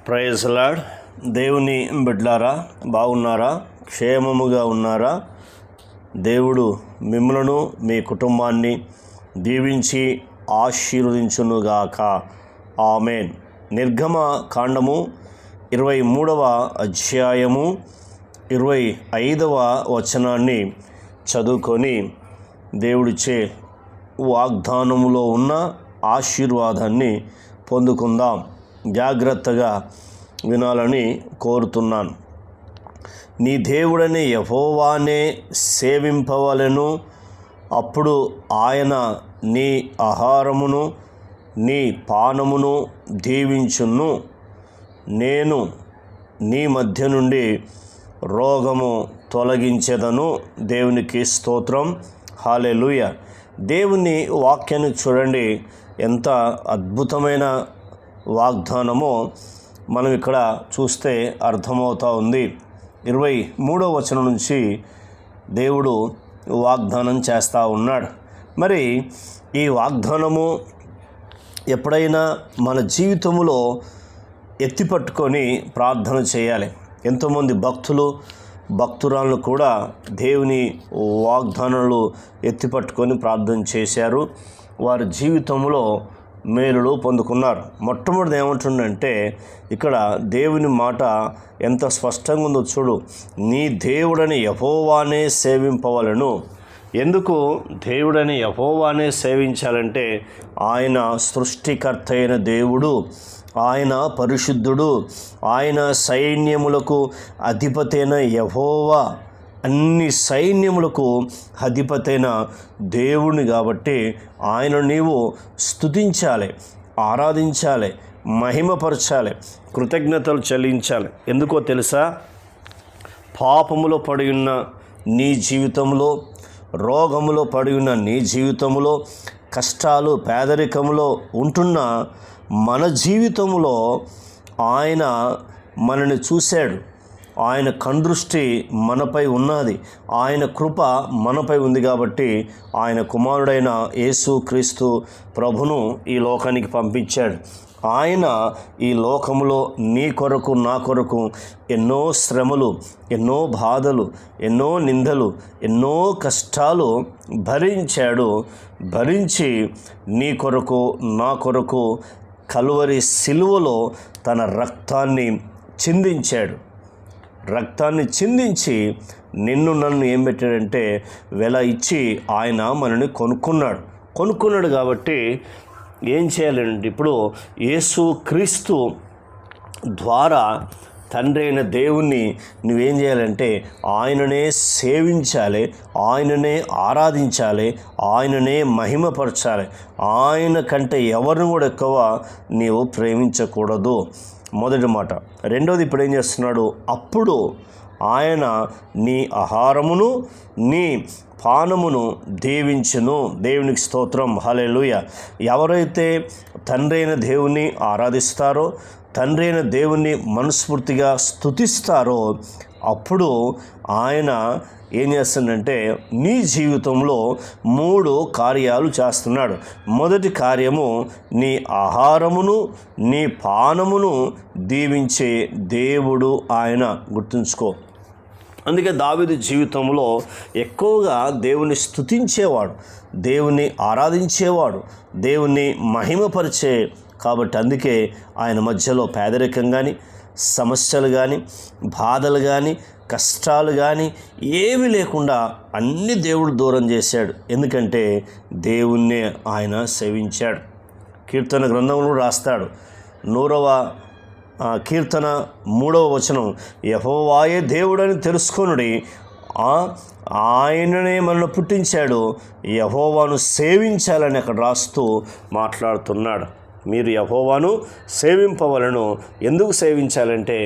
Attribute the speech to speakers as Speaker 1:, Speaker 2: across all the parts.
Speaker 1: Praise lord. దేవుని బిడ్డలారా, బాగున్నారా? క్షేమముగా ఉన్నారా? దేవుడు మిమ్మలను మీ కుటుంబాన్ని దీవించి ఆశీర్వదించునుగాక. ఆమేన్. నిర్గమ కాండము 23వ అధ్యాయము 25వ వచనాన్ని చదువుకొని దేవుడిచ్చే వాగ్దానములో ఉన్న ఆశీర్వాదాన్ని పొందుకుందాం. జాగ్రత్తగా వినాలని కోరుతున్నాను. నీ దేవుడని యెహోవానే సేవింపవలెను, అప్పుడు ఆయన నీ ఆహారమును నీ పానమును దీవించును. నేను నీ మధ్య నుండి రోగము తొలగించెదను. దేవునికి స్తోత్రం. హల్లెలూయా. దేవుని వాక్యాన్ని చూడండి, ఎంత అద్భుతమైన వాగ్దానమో మనం ఇక్కడ చూస్తే అర్థమవుతూ ఉంది. 23వ వచనం నుంచి దేవుడు వాగ్దానం చేస్తూ ఉన్నాడు. మరి ఈ వాగ్దానము ఎప్పుడైనా మన జీవితంలో ఎత్తిపట్టుకొని ప్రార్థన చేయాలి. ఎంతోమంది భక్తురాళ్ళు కూడా దేవుని వాగ్దానాలు ఎత్తిపట్టుకొని ప్రార్థన చేశారు. వారి జీవితంలో మేలులు పొందుకున్నారు. మొట్టమొదటి ఏమంటుందంటే ఇక్కడ దేవుని మాట ఎంత స్పష్టంగా ఉందో చూడు. నీ దేవుడని యెహోవానే సేవింపవలెను. ఎందుకు దేవుడని యెహోవానే సేవించాలంటే ఆయన సృష్టికర్త అయిన దేవుడు, ఆయన పరిశుద్ధుడు, ఆయన సైన్యములకు అధిపతైన యెహోవా, అన్ని సైన్యములకు అధిపతైన దేవుని కాబట్టి ఆయన నీవు స్తుతించాలి, ఆరాధించాలి, మహిమపరచాలి, కృతజ్ఞతలు చెల్లించాలి. ఎందుకో తెలుసా? పాపములో పడి ఉన్న నీ జీవితంలో, రోగములో పడి ఉన్న నీ జీవితంలో, కష్టాలు పేదరికంలో ఉంటున్న మన జీవితంలో ఆయన మనని చూశాడు. ఆయన కందృష్టి మనపై ఉన్నది, ఆయన కృప మనపై ఉంది కాబట్టి ఆయన కుమారుడైన యేసు క్రీస్తు ప్రభును ఈ లోకానికి పంపించాడు. ఆయన ఈ లోకములో నీ కొరకు నా కొరకు ఎన్నో శ్రమలు, ఎన్నో బాధలు, ఎన్నో నిందలు, ఎన్నో కష్టాలు భరించాడు. భరించి నీ కొరకు నా కొరకు కలువరి సిలువలో తన రక్తాన్ని చిందించి నిన్ను నన్ను ఏం పెట్టాడంటే వెల ఇచ్చి ఆయన మనని కొనుక్కున్నాడు కాబట్టి ఏం చేయాలంటే ఇప్పుడు యేసు క్రీస్తు ద్వారా తండ్రి అయిన దేవుణ్ణి నువ్వేం చేయాలంటే ఆయననే సేవించాలి, ఆయననే ఆరాధించాలి, ఆయననే మహిమపరచాలి. ఆయన కంటే ఎవరిని కూడా ఎక్కువ నీవు ప్రేమించకూడదు. మొదటి మాట. రెండోది ఇప్పుడు ఏం చేస్తున్నాడు? అప్పుడు ఆయన నీ ఆహారమును నీ పానమును దీవించును. దేవునికి స్తోత్రం. హల్లెలూయా. ఎవరైతే తండ్రి అయిన దేవుణ్ణి ఆరాధిస్తారో, తండ్రి అయిన దేవుణ్ణి మనస్ఫూర్తిగా స్తుతిస్తారో, అప్పుడు ఆయన ఏం చేస్తుందంటే నీ జీవితంలో 3 కార్యాలు చేస్తున్నాడు. మొదటి కార్యము, నీ ఆహారమును నీ పానమును దీవించే దేవుడు ఆయన. గుర్తుంచుకో. అందుకే దావీదు జీవితంలో ఎక్కువగా దేవుని స్తుతించేవాడు, దేవుని ఆరాధించేవాడు, దేవుని మహిమపరిచే. కాబట్టి అందుకే ఆయన మధ్యలో పేదరికం కానీ, సమస్యలు కానీ, బాధలు కానీ, కష్టాలు కానీ ఏమీ లేకుండా అన్ని దేవుడు దూరం చేశాడు. ఎందుకంటే దేవుణ్ణే ఆయన సేవించాడు. కీర్తన గ్రంథంలో రాస్తాడు, 100వ కీర్తన 3వ వచనం, యెహోవాయే దేవుడని తెలుసుకొనుడి, ఆయననే మనల్ని పుట్టించాడు, యెహోవాను సేవించాలని అక్కడ రాస్తూ మాట్లాడుతున్నాడు. మీరు యెహోవాను సేవింపవలను. ఎందుకు సేవించాలంటే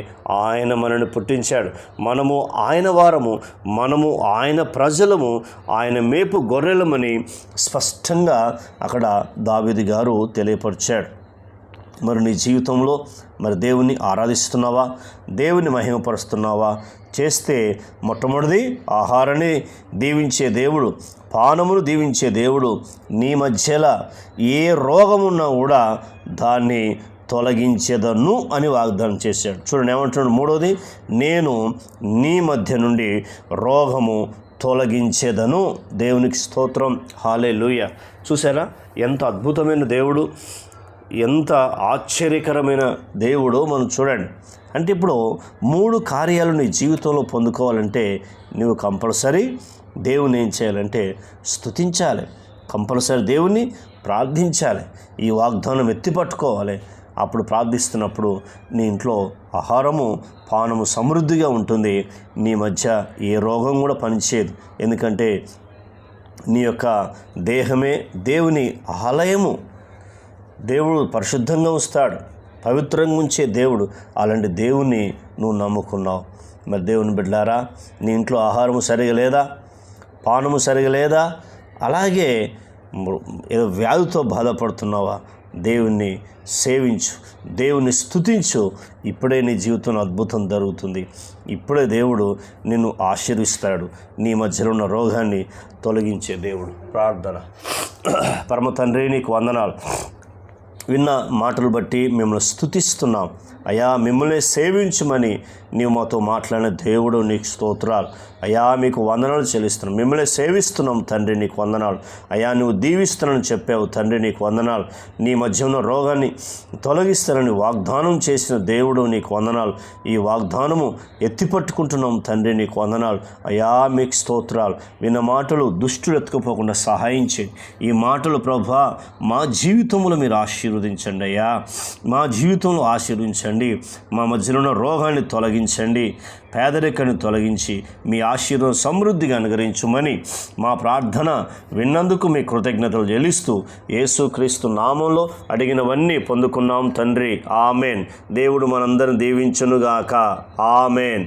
Speaker 1: ఆయన మనల్ని పుట్టించాడు, మనము ఆయన వారము, మనము ఆయన ప్రజలము, ఆయన మేపు గొర్రెలమని స్పష్టంగా అక్కడ దావీదు గారు తెలియపరిచాడు. మరి నీ జీవితంలో మరి దేవుణ్ణి ఆరాధిస్తున్నావా? దేవుని మహిమపరుస్తున్నావా? చేస్తే మొట్టమొదటిది ఆహారాన్ని దీవించే దేవుడు, పానమును దీవించే దేవుడు నీ మధ్యలో ఏ రోగమున్నా కూడా దాన్ని తొలగించేదను అని వాగ్దానం చేశాడు. చూడండి ఏమంటున్నాడు మూడోది, నేను నీ మధ్య నుండి రోగము తొలగించేదను. దేవునికి స్తోత్రం, హల్లెలూయా. చూసారా ఎంత అద్భుతమైన దేవుడు, ఎంత ఆశ్చర్యకరమైన దేవుడో మనం చూడండి. అంటే ఇప్పుడు 3 కార్యాలు నీ జీవితంలో పొందుకోవాలంటే నువ్వు కంపల్సరీ దేవుని ఏం చేయాలంటే స్తుతించాలి, కంపల్సరీ దేవుని ప్రార్థించాలి, ఈ వాగ్దానం ఎత్తిపట్టుకోవాలి. అప్పుడు ప్రార్థిస్తున్నప్పుడు నీ ఇంట్లో ఆహారము పానము సమృద్ధిగా ఉంటుంది. నీ మధ్య ఏ రోగం కూడా పనిచేయదు. ఎందుకంటే నీ యొక్క దేహమే దేవుని ఆలయము. దేవుడు పరిశుద్ధంగా ఉంచుతాడు, పవిత్రంగా ఉంచే దేవుడు. అలాంటి దేవుణ్ణి నువ్వు నమ్ముకున్నావు. మరి దేవుని బిడ్డలారా, నీ ఇంట్లో ఆహారము సరిగా లేదా, పానము సరిగా లేదా, అలాగే ఏదో వ్యాధితో బాధపడుతున్నావా, దేవుణ్ణి సేవించు, దేవుణ్ణి స్తుతించు. ఇప్పుడే నీ జీవితంలో అద్భుతం జరుగుతుంది. ఇప్పుడే దేవుడు నిన్ను ఆశీర్విస్తాడు, నీ మధ్యలో ఉన్న రోగాన్ని తొలగించే దేవుడు. ప్రార్థన. పరమ తండ్రి, నీకు వందనాలు. విన్న మాటలు బట్టి మిమ్మల్ని స్తుతిస్తున్నాం అయ్యా. మిమ్మల్ని సేవించమని నీవు మాతో మాట్లాడిన దేవుడు, నీకు స్తోత్రాలు అయ్యా. మీకు వందనాలు చెల్లిస్తున్నాం. మిమ్మల్ని సేవిస్తున్నాం తండ్రి, నీకు వందనాలు అయ్యా. నువ్వు దీవిస్తున్నానని చెప్పావు తండ్రి, నీకు వందనాలు. నీ మధ్య ఉన్న రోగాన్ని తొలగిస్తానని వాగ్దానం చేసిన దేవుడు, నీకు వందనాలు. ఈ వాగ్దానము ఎత్తిపట్టుకుంటున్నాం తండ్రి, నీకు వందనాలు అయ్యా. మీకు స్తోత్రాలు. విన్న మాటలు దుష్టులు ఎత్తుకుపోకుండా సహాయం చేయండి. ఈ మాటలు ప్రభా మా జీవితంలో మీరు ఆశీర్వదించండి అయ్యా. మా జీవితంలో ఆశీర్వదించండి. మా మధ్యలో ఉన్న రోగాన్ని తొలగించండి, పేదరికాన్ని తొలగించి మీ ఆశీర్వాదం సమృద్ధిగా అనుగ్రహించుమని మా ప్రార్థన విన్నందుకు మీ కృతజ్ఞతలు చెల్లిస్తూ యేసుక్రీస్తు నామంలో అడిగినవన్నీ పొందుకున్నాం తండ్రి. ఆమెన్. దేవుడు మనందరిని దీవించునుగాక. ఆమెన్.